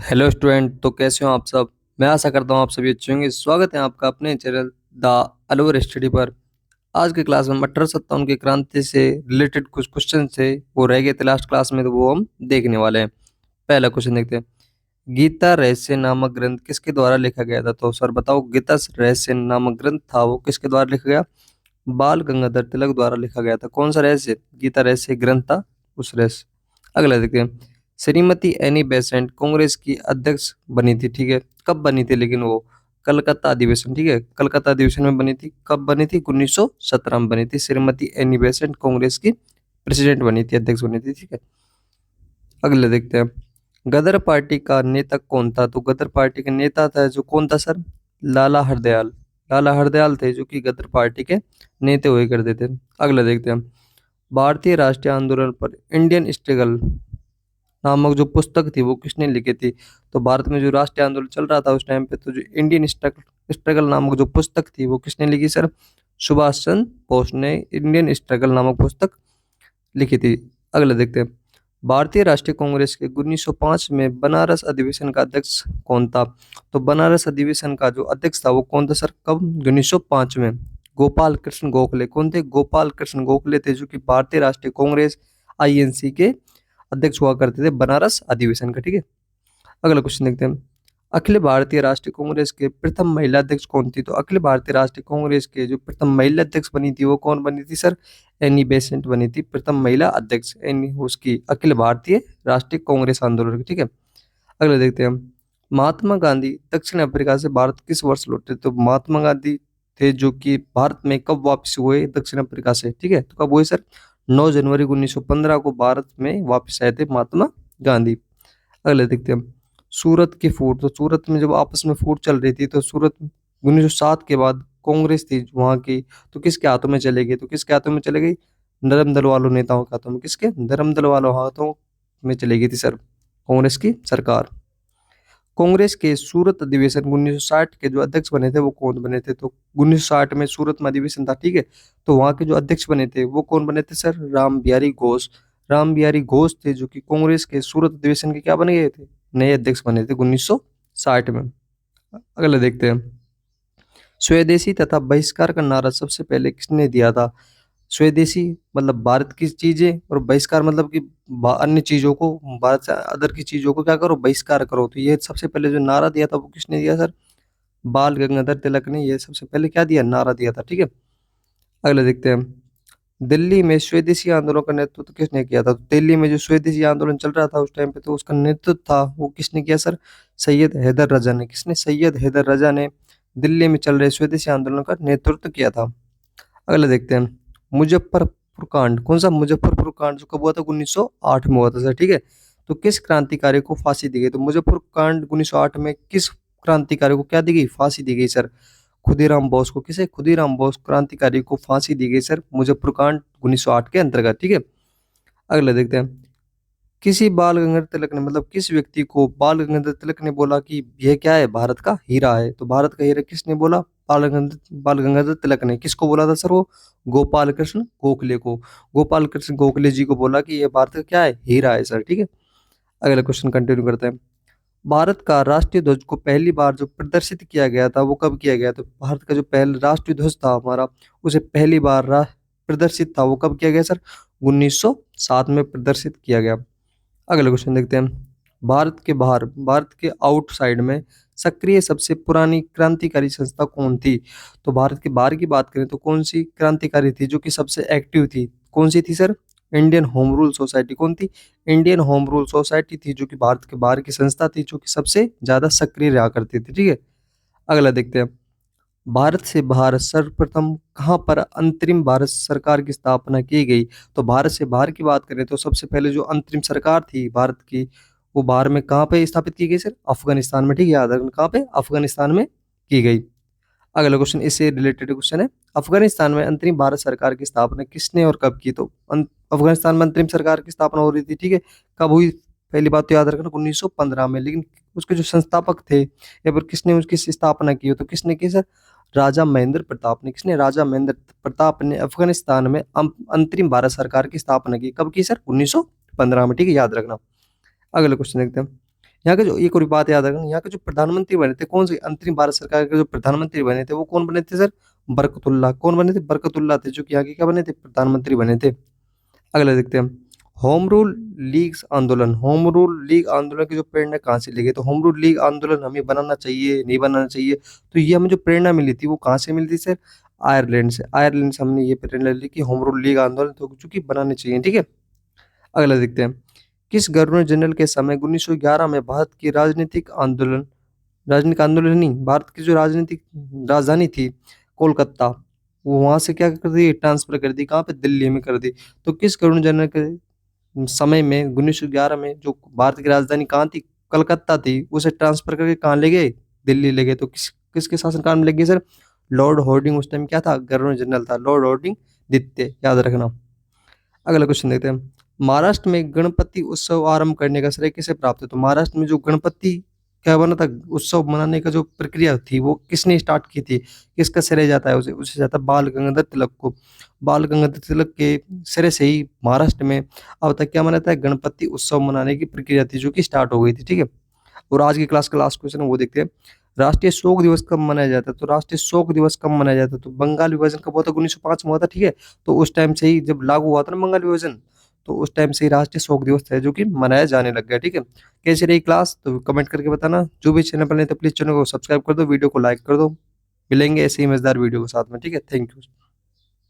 Hello student. तो कैसे हो आप सब? मैं आशा करता हूँ आप सभी अच्छे होंगे। स्वागत है आपका अपने चैनल द अलवर स्टडी पर। आज की क्लास में 1857 की क्रांति से रिलेटेड कुछ क्वेश्चन थे, वो रह गए थे लास्ट क्लास में, तो वो हम देखने वाले हैं। पहला क्वेश्चन देखते हैं। गीता रहस्य नामक ग्रंथ किसके द्वारा लिखा गया था? तो सर बताओ, गीता रहस्य नामक ग्रंथ था वो किसके द्वारा लिखा गया? बाल गंगाधर तिलक द्वारा लिखा गया था। कौन सा रहस्य? गीता रहस्य ग्रंथ था उस रहस्य। अगला देखते हैं। श्रीमती एनी बेसेंट कांग्रेस की अध्यक्ष बनी थी, ठीक है। कब बनी थी लेकिन वो? कलकत्ता अधिवेशन, ठीक है, कलकत्ता अधिवेशन में बनी थी। कब बनी थी? 1917 में बनी थी। श्रीमती एनी बेसेंट कांग्रेस की प्रेसिडेंट बनी थी, अध्यक्ष बनी थी, ठीक है। अगले देखते हैं। गदर पार्टी का नेता कौन था? तो गदर पार्टी के नेता था जो कौन था सर? लाला हरदयाल। लाला हरदयाल थे जो कि गदर पार्टी के नेता हुए करते थे। अगला देखते हैं। भारतीय राष्ट्रीय आंदोलन पर इंडियन स्ट्रगल नामक जो पुस्तक थी वो किसने लिखी थी? तो भारत में जो राष्ट्रीय आंदोलन चल रहा था उस टाइम पे, तो जो इंडियन स्ट्रगल स्ट्रगल नामक जो पुस्तक थी वो किसने लिखी सर? सुभाष चंद्र बोस ने इंडियन स्ट्रगल नामक पुस्तक लिखी थी। अगला देखते हैं। भारतीय राष्ट्रीय कांग्रेस के 1905 में बनारस अधिवेशन का अध्यक्ष कौन था? तो बनारस अधिवेशन का जो अध्यक्ष था वो कौन था सर? कब? 1905 में। गोपाल कृष्ण गोखले। कौन थे? गोपाल कृष्ण गोखले थे, जो कि भारतीय राष्ट्रीय कांग्रेस आईएनसी के अध्यक्ष हुआ करते थे बनारस अधिवेशन का, ठीक है। अगला क्वेश्चन देखते हैं। अखिल भारतीय राष्ट्रीय कांग्रेस के प्रथम महिला अध्यक्ष कौन थी? तो अखिल भारतीय राष्ट्रीय कांग्रेस के जो प्रथम महिला अध्यक्ष बनी थी वो कौन बनी थी सर? एनी बेसेंट बनी थी प्रथम महिला अध्यक्ष, एनी उसकी अखिल भारतीय राष्ट्रीय कांग्रेस आंदोलन की, ठीक है। अगले देखते हैं हम। महात्मा गांधी दक्षिण अफ्रीका से भारत किस वर्ष लौटे? तो महात्मा गांधी थे जो कि भारत में कब वापस हुए दक्षिण अफ्रीका से, ठीक है। तो कब हुए सर? 9 जनवरी 1915 को भारत में वापस आए थे महात्मा गांधी। अगले देखते हैं हम। सूरत की फूट। तो सूरत में जब आपस में फूट चल रही थी तो सूरत 1907 के बाद कांग्रेस थी वहां की, तो किसके हाथों में चले गई? तो किसके हाथों में चले गई? नरम दल वालों नेताओं के हाथों में। किसके? धर्म दल वालों हाथों में चली गई थी सर कांग्रेस की सरकार। कांग्रेस के सूरत अधिवेशन 1960 के जो अध्यक्ष बने थे वो कौन बने थे? तो 1960 में सूरत में अधिवेशन था, ठीक है। तो वहां के जो अध्यक्ष बने थे वो कौन बने थे सर? राम बिहारी घोष। राम बिहारी घोष थे जो कि कांग्रेस के सूरत अधिवेशन के क्या बने गए थे? नए अध्यक्ष बने थे 1960 में। अगले देखते हैं। स्वदेशी तथा बहिष्कार का नारा सबसे पहले किसने दिया था? स्वदेशी मतलब भारत की चीजें, और बहिष्कार मतलब कि अन्य चीजों को, भारत से अदर की चीजों को क्या करो? बहिष्कार करो। तो ये सबसे पहले जो नारा दिया था वो किसने दिया सर? बाल गंगाधर तिलक ने ये सबसे पहले क्या दिया? नारा दिया था, ठीक है। अगले देखते हैं हम। दिल्ली में स्वदेशी आंदोलन का नेतृत्व किसने किया था? तो दिल्ली में जो स्वदेशी आंदोलन चल रहा था उस टाइम पे, तो उसका नेतृत्व था वो किसने किया सर? सैयद हैदर रजा ने। किसने? सैयद हैदर रजा ने दिल्ली में चल रहे स्वदेशी आंदोलन का नेतृत्व किया था। अगले देखते हैं। मुजफ्फरपुर कांड। कौन सा? मुजफ्फरपुर कांड जो कब हुआ था? 1908 में हुआ था सर, ठीक है। तो किस क्रांतिकारी को फांसी दी गई? तो मुजफ्फरपुर कांड 1908 में किस क्रांतिकारी को क्या दी गई? फांसी दी गई सर। खुदीराम बोस को। किसे? खुदीराम बोस क्रांतिकारी को फांसी दी गई सर मुजफ्फरपुर कांड 1908 के अंतर्गत, ठीक है। अगले देखते हैं। किसी बाल गंगाधर तिलक ने, मतलब किस व्यक्ति को बाल गंगाधर तिलक ने बोला कि यह क्या है? भारत का हीरा है। तो भारत का हीरा किसने बोला? बाल गंगाधर तिलक ने। किसको बोला था सर वो? गोपाल कृष्ण गोखले को। गोपाल कृष्ण गोखले जी को बोला कि यह भारत का क्या है? हीरा है सर, ठीक है। अगला क्वेश्चन कंटिन्यू करते हैं। भारत का राष्ट्रीय ध्वज को पहली बार जो प्रदर्शित किया गया था वो कब किया गया? तो भारत का जो पहला राष्ट्रीय ध्वज था हमारा, उसे पहली बार प्रदर्शित था वो कब किया गया सर? 1907 में प्रदर्शित किया गया। अगला क्वेश्चन देखते हैं। भारत के बाहर, भारत के आउटसाइड में सक्रिय सबसे पुरानी क्रांतिकारी संस्था कौन थी? तो भारत के बाहर की बात करें तो कौन सी क्रांतिकारी थी जो कि सबसे एक्टिव थी? कौन सी थी sir? Indian home rule society. कौन थी? इंडियन होम रूल सोसाइटी थी जो कि भारत के बाहर की संस्था थी जो कि सबसे ज्यादा सक्रिय रहा करती थी, ठीक है। अगला देखते हैं। भारत से बाहर सर्वप्रथम कहाँ पर अंतरिम भारत सरकार की स्थापना की गई? तो भारत से बाहर की बात करें तो सबसे पहले जो अंतरिम सरकार थी भारत की, वो बाहर में कहाँ पे स्थापित की गई सर? अफगानिस्तान में, ठीक है, याद रखना कहाँ पे? अफगानिस्तान में की गई। अगला क्वेश्चन इससे रिलेटेड क्वेश्चन है। अफगानिस्तान में अंतरिम भारत सरकार की स्थापना किसने और कब की? तो अफगानिस्तान में अंतरिम सरकार की स्थापना हो रही थी, ठीक है। कब हुई? पहली बात तो याद रखना 1915 में। लेकिन उसके जो संस्थापक थे या फिर किसने उसकी स्थापना की हो, तो किसने की सर? राजा महेंद्र प्रताप ने। किसने? राजा महेंद्र प्रताप ने अफगानिस्तान में अंतरिम भारत सरकार की स्थापना की। कब की सर? 1915 में, ठीक है, याद रखना। अगला क्वेश्चन देखते हैं। यहाँ के जो एक और बात याद रखना, यहाँ के जो प्रधानमंत्री बने थे, कौन से अंतरिम भारत सरकार के जो प्रधानमंत्री बने थे वो कौन बने थे सर? बरकतुल्ला। कौन बने थे? बरकतुल्ला थे, जो कि यहाँ के क्या बने थे? प्रधानमंत्री बने थे। अगला देखते हैं, होम रूल लीग आंदोलन। होम रूल लीग आंदोलन की जो प्रेरणा कहाँ से ली गई? तो होम रूल लीग आंदोलन हमें बनाना चाहिए, नहीं बनाना चाहिए, तो ये हमें जो प्रेरणा मिली थी वो कहाँ से मिली थी सर? आयरलैंड से। आयरलैंड से हमने ये प्रेरणा ली कि होम रूल लीग आंदोलन तो चूंकि बनाने चाहिए, ठीक है। अगला देखते हैं, किस गवर्नर जनरल के समय 1911 में भारत की राजनीतिक आंदोलन नहीं, भारत की जो राजनीतिक राजधानी थी कोलकाता, वो वहां से क्या कर दी? ट्रांसफर कर दी। कहाँ पे? दिल्ली में कर दी। तो किस गवर्नर जनरल के समय में 1911 में जो भारत की राजधानी कहाँ थी? कलकत्ता थी, उसे ट्रांसफर करके कहाँ ले गए? दिल्ली ले गए। तो किसके शासनकाल में ले गए सर? लॉर्ड हार्डिंग उस टाइम क्या था? गवर्नर जनरल था, लॉर्ड हार्डिंग द्वितीय, याद रखना। अगला क्वेश्चन देखते हैं, महाराष्ट्र में गणपति उत्सव आरंभ करने का श्रेय किसे प्राप्त है? तो महाराष्ट्र में जो गणपति क्या बना था, उत्सव मनाने का जो प्रक्रिया थी वो किसने स्टार्ट की थी? किसका श्रेय जाता है? उसे जाता है बाल गंगाधर तिलक को। बाल गंगाधर तिलक के श्रेय से ही महाराष्ट्र में अब तक क्या मनाता है? गणपति उत्सव मनाने की प्रक्रिया थी जो कि स्टार्ट हो गई थी, ठीक है। और आज की क्लास का लास्ट क्वेश्चन है वो देखते हैं, राष्ट्रीय शोक दिवस कब मनाया जाता है? तो राष्ट्रीय शोक दिवस कब मनाया जाता है? तो बंगाल विभाजन कब हुआ था? 1905 में हुआ था, ठीक है। तो उस टाइम से ही जब लागू हुआ था ना बंगाल विभाजन, तो उस टाइम से ही राष्ट्रीय शोक दिवस है जो कि मनाया जाने लग गया, ठीक है। कैसी रही क्लास? तो कमेंट करके बताना। जो भी चैनल पर नहीं तो प्लीज चैनल को सब्सक्राइब कर दो, वीडियो को लाइक कर दो। मिलेंगे ऐसे ही मजेदार वीडियो के साथ में, ठीक है। Thank you.